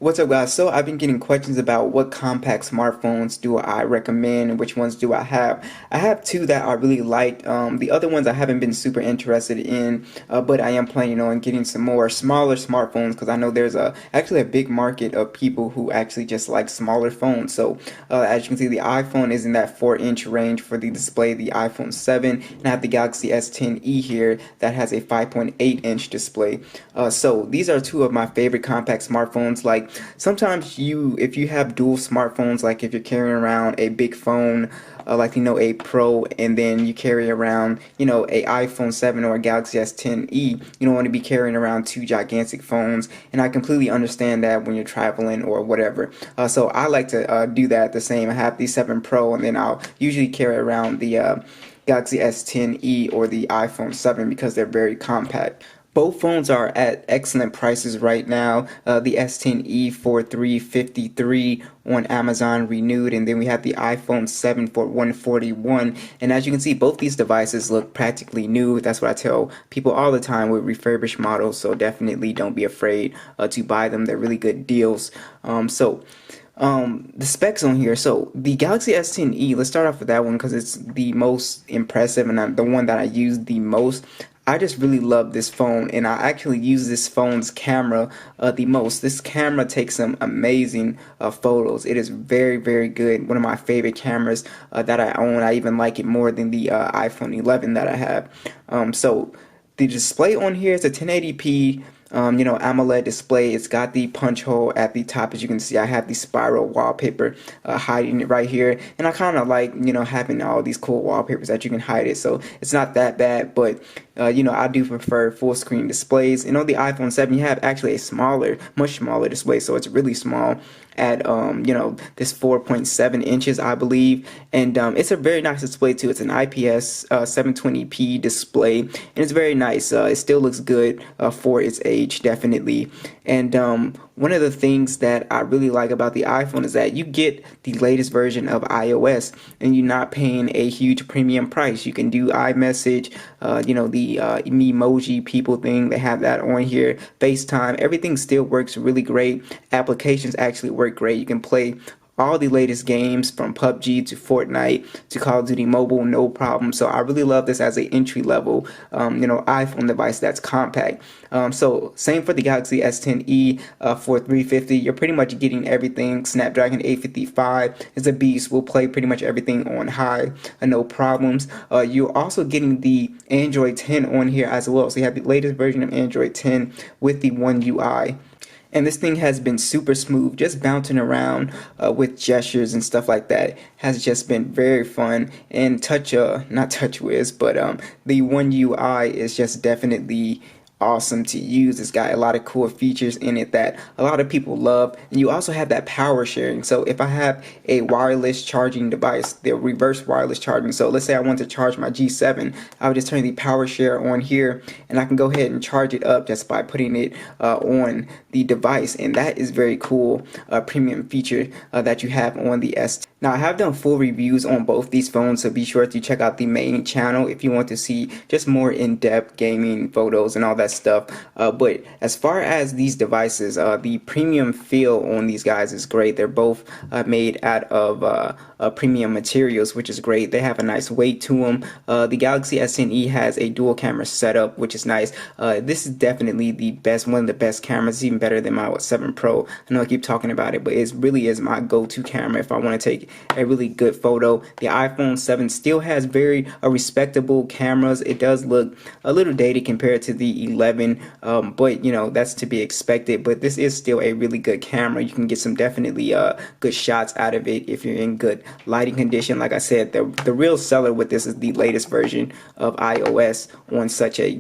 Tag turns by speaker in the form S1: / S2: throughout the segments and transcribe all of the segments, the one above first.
S1: What's up, guys? So I've been getting questions about what compact smartphones do I recommend and which ones do I have. I have two that I really like. The other ones I haven't been super interested in, but I am planning on getting some more smaller smartphones because I know there's actually a big market of people who actually just like smaller phones. So as you can see, the iPhone is in that 4-inch range for the display, the iPhone 7, and I have the Galaxy S10e here that has a 5.8-inch display. So these are two of my favorite compact smartphones. Like sometimes if you have dual smartphones, like if you're carrying around a big phone, like a Pro, and then you carry around a iPhone 7 or a Galaxy S10e, you don't want to be carrying around two gigantic phones. And I completely understand that when you're traveling or whatever. So I like to do that the same. I have the 7 Pro, and then I'll usually carry around the Galaxy S10e or the iPhone 7 because they're very compact. Both phones are at excellent prices right now. The S10e for $353 on Amazon renewed, and then we have the iPhone 7 for $141. And as you can see, both these devices look practically new. That's what I tell people all the time with refurbished models. So definitely don't be afraid to buy them. They're really good deals. The specs on here. So the Galaxy S10e, let's start off with that one because it's the most impressive and the one that I use the most. I just really love this phone, and I actually use this phone's camera the most. This camera takes some amazing photos. It is very, very good. One of my favorite cameras that I own. I even like it more than the iPhone 11 that I have. So the display on here is a 1080p AMOLED display. It's got the punch hole at the top. As you can see, I have the spiral wallpaper hiding it right here, and I kind of like having all these cool wallpapers that you can hide it, so it's not that bad. But I do prefer full screen displays. And on the iPhone 7, you have actually a smaller, much smaller display, so it's really small at this 4.7 inches, I believe. And it's a very nice display too. It's an IPS 720p display, and it's very nice. It still looks good for its age, definitely. And one of the things that I really like about the iPhone is that you get the latest version of iOS, and you're not paying a huge premium price. You can do iMessage, the emoji people thing. They have that on here. FaceTime, everything still works really great. Applications actually work great. You can play all the latest games from PUBG to Fortnite to Call of Duty Mobile, no problem. So I really love this as an entry level, iPhone device that's compact. So same for the Galaxy S10e for $350. You're pretty much getting everything. Snapdragon 855 is a beast. We'll play pretty much everything on high, no problems. You're also getting the Android 10 on here as well. So you have the latest version of Android 10 with the One UI. And this thing has been super smooth, just bouncing around with gestures and stuff like that has just been very fun. And not TouchWiz, but the One UI is just definitely awesome to use. It's got a lot of cool features in it that a lot of people love. And you also have that power sharing. So if I have a wireless charging device, the reverse wireless charging, so let's say I want to charge my G7, I would just turn the power share on here, and I can go ahead and charge it up just by putting it on the device. And that is very cool premium feature that you have on the S10. Now, I have done full reviews on both these phones, so be sure to check out the main channel if you want to see just more in-depth gaming photos and all that stuff. But as far as these devices, the premium feel on these guys is great. They're both made out of premium materials, which is great. They have a nice weight to them. The Galaxy S10e has a dual camera setup, which is nice. This is definitely the best, one of the best cameras. It's even better than my 7 Pro. I know I keep talking about it, but it really is my go-to camera if I want to take a really good photo. The iPhone 7 still has very respectable cameras. It does look a little dated compared to the 11, but that's to be expected. But this is still a really good camera. You can get some definitely good shots out of it if you're in good lighting condition. Like I said, the real seller with this is the latest version of iOS on such a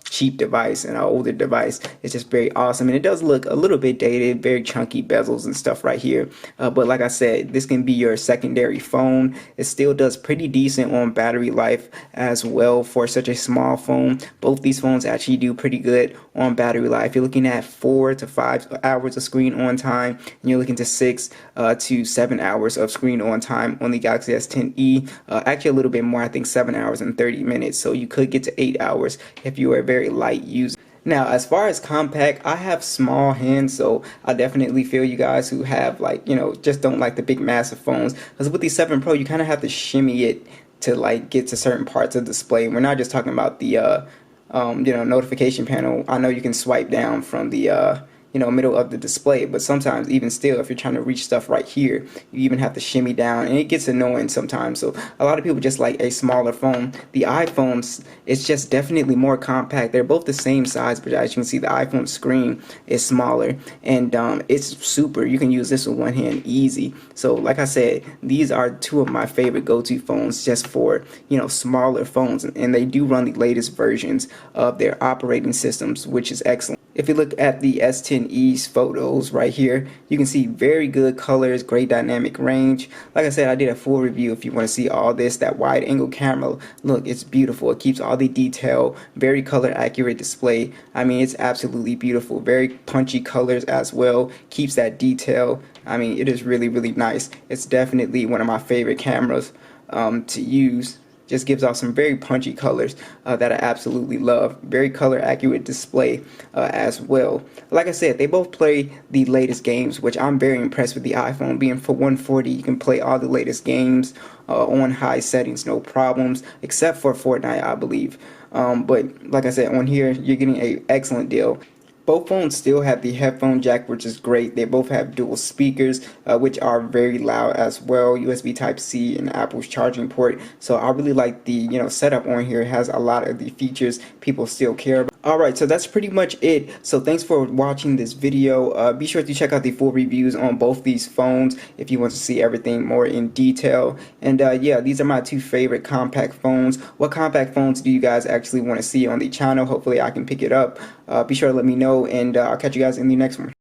S1: cheap device and an older device. It's just very awesome, and it does look a little bit dated, very chunky bezels and stuff right here. But like I said, this can be your secondary phone. It still does pretty decent on battery life as well for such a small phone. Both these phones actually do pretty good on battery life. You're looking at 4 to 5 hours of screen on time, and you're looking to 6 to 7 hours of screen on time on the Galaxy S10e. Actually a little bit more, I think 7 hours and 30 minutes. So you could get to 8 hours if you are a very light user. Now, as far as compact, I have small hands, so I definitely feel you guys who have like, just don't like the big massive phones. Because with the 7 Pro, you kind of have to shimmy it to like get to certain parts of the display. We're not just talking about the, notification panel. I know you can swipe down from the, middle of the display, but sometimes even still, if you're trying to reach stuff right here, you even have to shimmy down, and it gets annoying sometimes. So a lot of people just like a smaller phone. The iPhones, it's just definitely more compact. They're both the same size, but as you can see, the iPhone screen is smaller, and it's super. You can use this with one hand easy. So like I said, these are two of my favorite go-to phones just for smaller phones, and they do run the latest versions of their operating systems, which is excellent. If you look at the S10e's photos right here, you can see very good colors, great dynamic range. Like I said, I did a full review if you want to see all this. That wide angle camera, look, it's beautiful. It keeps all the detail, very color accurate display. I mean, it's absolutely beautiful. Very punchy colors as well, keeps that detail. I mean, it is really, really nice. It's definitely one of my favorite cameras to use. Just gives off some very punchy colors that I absolutely love. Very color accurate display as well. Like I said, they both play the latest games, which I'm very impressed with the iPhone. Being for 140, you can play all the latest games on high settings, no problems, except for Fortnite, I believe. But like I said, on here, you're getting an excellent deal. Both phones still have the headphone jack, which is great. They both have dual speakers, which are very loud as well. USB Type-C and Apple's charging port. So I really like the setup on here. It has a lot of the features people still care about. Alright, so that's pretty much it. So thanks for watching this video. Be sure to check out the full reviews on both these phones if you want to see everything more in detail. And yeah, these are my two favorite compact phones. What compact phones do you guys actually want to see on the channel? Hopefully I can pick it up. Be sure to let me know, and I'll catch you guys in the next one.